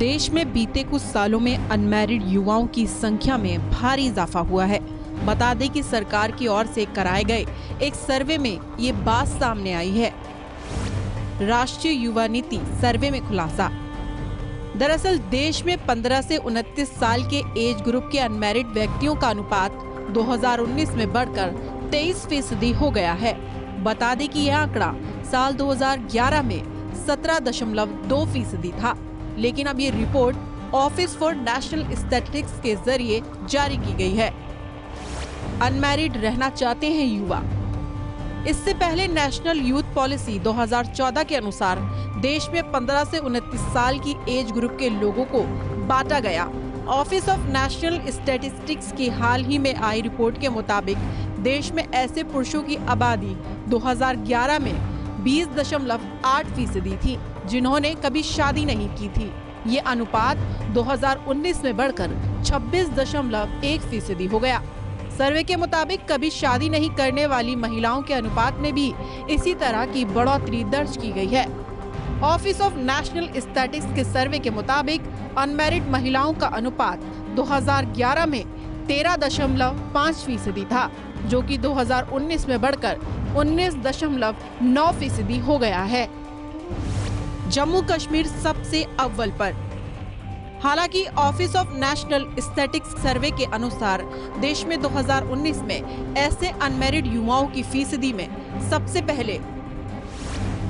देश में बीते कुछ सालों में अनमैरिड युवाओं की संख्या में भारी इजाफा हुआ है। बता दें कि सरकार की ओर से कराए गए एक सर्वे में ये बात सामने आई है। राष्ट्रीय युवा नीति सर्वे में खुलासा। दरअसल देश में 15 से 29 साल के एज ग्रुप के अनमैरिड व्यक्तियों का अनुपात 2019 में बढ़कर 23% हो गया है। बता दें कि यह आंकड़ा साल 2011 में 17.2% था, लेकिन अब ये report office for national statistics के जरिए जारी की गई है। अनमैरिड रहना चाहते हैं युवा। इससे पहले नेशनल यूथ पॉलिसी 2014 के अनुसार देश में 15 से 29 साल की एज ग्रुप के लोगों को बांटा गया। ऑफिस ऑफ नेशनल स्टैटिस्टिक्स की हाल ही में आई रिपोर्ट के मुताबिक देश में ऐसे पुरुषों की आबादी 2011 में 20.8% थी जिन्होंने कभी शादी नहीं की थी। ये अनुपात 2019 में बढ़कर 26.1% हो गया। सर्वे के मुताबिक कभी शादी नहीं करने वाली महिलाओं के अनुपात में भी इसी तरह की बढ़ोतरी दर्ज की गई है। ऑफिस ऑफ नेशनल स्टैटिस्टिक्स के सर्वे के मुताबिक अनमैरिड महिलाओं का अनुपात 2011 में 13.5% था, जो कि 2019 में बढ़कर 19.9% हो गया है। जम्मू कश्मीर सबसे अव्वल पर। हालांकि ऑफिस ऑफ नेशनल स्टैटिस्टिक्स सर्वे के अनुसार देश में 2019 में ऐसे अनमैरिड युवाओं की फीसदी में सबसे पहले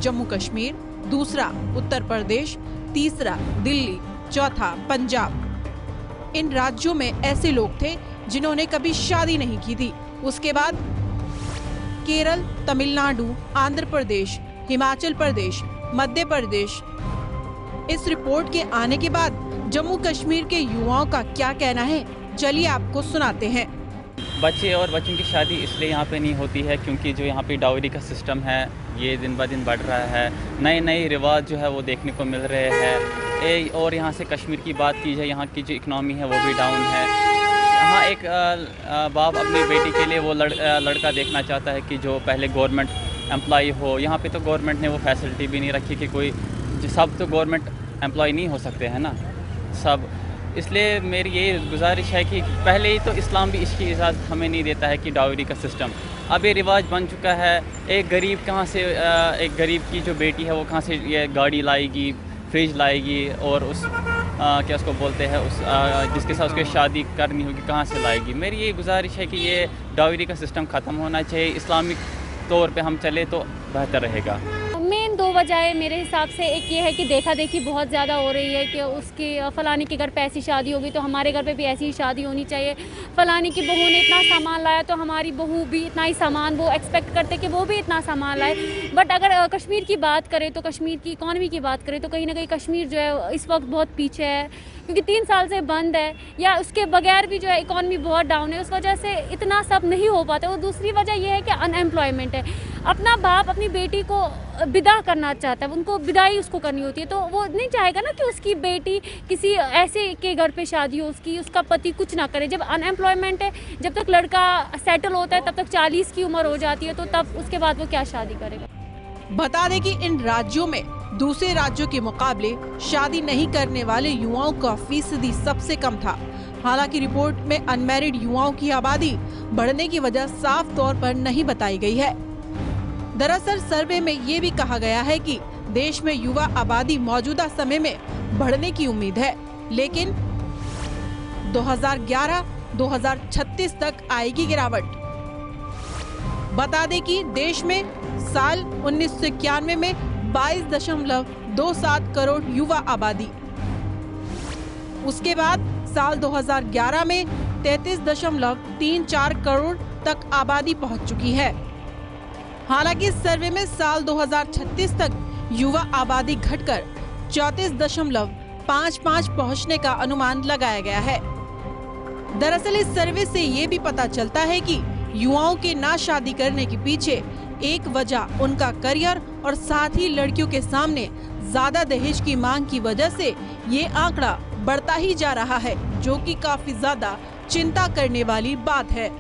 जम्मू कश्मीर, दूसरा उत्तर प्रदेश, तीसरा दिल्ली, चौथा पंजाब। इन राज्यों में ऐसे लोग थे जिन्होंने कभी शादी नहीं की थी। उसके बाद केरल, तमिलनाडु, आंध्र प्रदेश, हिमाचल प्रदेश, मध्य प्रदेश। इस रिपोर्ट के आने के बाद जम्मू कश्मीर के युवाओं का क्या कहना है, चलिए आपको सुनाते हैं। बच्चे और बच्चों की शादी इसलिए यहाँ पे नहीं होती है क्योंकि जो यहाँ पे डाउरी का सिस्टम है ये दिन ब दिन बढ़ रहा है। नए नए रिवाज जो है वो देखने को मिल रहे हैं। और यहाँ से कश्मीर की बात की जाए, यहाँ की जो इकनॉमी है वो भी डाउन है। यहाँ एक बाप अपनी बेटी के लिए वो लड़का देखना चाहता है कि जो पहले गवर्नमेंट एम्प्लॉय हो। यहाँ पे तो गवर्नमेंट ने वो फैसिलिटी भी नहीं रखी कि कोई सब तो गवर्नमेंट एम्प्लॉय नहीं हो सकते हैं ना सब। इसलिए मेरी ये गुजारिश है कि पहले ही तो इस्लाम भी इसकी इजाज़त हमें नहीं देता है कि डाउरी का सिस्टम। अब ये रिवाज बन चुका है। एक गरीब कहाँ से एक गरीब की जो बेटी है वो कहाँ से ये गाड़ी लाएगी, फ्रिज लाएगी और उस क्या उसको बोलते हैं उस जिसके साथ उसकी शादी करनी होगी कहाँ से लाएगी। मेरी ये गुजारिश है कि ये डाउरी का सिस्टम ख़त्म होना चाहिए। इस्लामिक तौर पे हम चले तो बेहतर रहेगा। मेन दो वजह मेरे हिसाब से, एक ये है कि देखा देखी बहुत ज़्यादा हो रही है कि उसकी फ़लानी के घर पे ऐसी शादी होगी तो हमारे घर पे भी ऐसी ही शादी होनी चाहिए। फ़लानी की बहू ने इतना सामान लाया तो हमारी बहू भी इतना ही सामान, वो एक्सपेक्ट करते कि वो भी इतना सामान लाए। बट अगर कश्मीर की बात करें तो कश्मीर की इकॉनमी की बात करें तो कहीं ना कहीं कश्मीर जो है इस वक्त बहुत पीछे है क्योंकि 3 साल से बंद है, या उसके बगैर भी जो है इकॉनमी बहुत डाउन है। उस वजह से इतना सब नहीं हो पाता। और दूसरी वजह यह है कि अनएम्प्लॉयमेंट है। अपना बाप अपनी बेटी को विदा करना चाहता है, उनको विदाई उसको करनी होती है, तो वो नहीं चाहेगा ना कि उसकी बेटी किसी ऐसे के घर पे शादी हो, उसका पति कुछ ना करे। जब अनएम्प्लॉयमेंट है, जब तक लड़का सेटल होता है तब तक 40 की उम्र हो जाती है, तो तब उसके बाद वो क्या शादी करेगा। बता दें कि इन राज्यों में दूसरे राज्यों के मुकाबले शादी नहीं करने वाले युवाओं का फीसदी सबसे कम था। हालांकि रिपोर्ट में अनमैरिड युवाओं की आबादी बढ़ने की वजह साफ तौर पर नहीं बताई गई है। दरअसल सर्वे में ये भी कहा गया है कि देश में युवा आबादी मौजूदा समय में बढ़ने की उम्मीद है, लेकिन 2011-2036 तक आएगी गिरावट। बता दें कि देश में साल 1991 में 22.27 करोड़ युवा आबादी, उसके बाद साल 2011 में 33.34 करोड़ तक आबादी पहुंच चुकी है। हालांकि इस सर्वे में साल 2036 तक युवा आबादी घटकर 34.55 पहुंचने का अनुमान लगाया गया है। दरअसल इस सर्वे से ये भी पता चलता है कि युवाओं के ना शादी करने के पीछे एक वजह उनका करियर और साथ ही लड़कियों के सामने ज्यादा दहेज की मांग की वजह से ये आंकड़ा बढ़ता ही जा रहा है, जो कि काफी ज्यादा चिंता करने वाली बात है।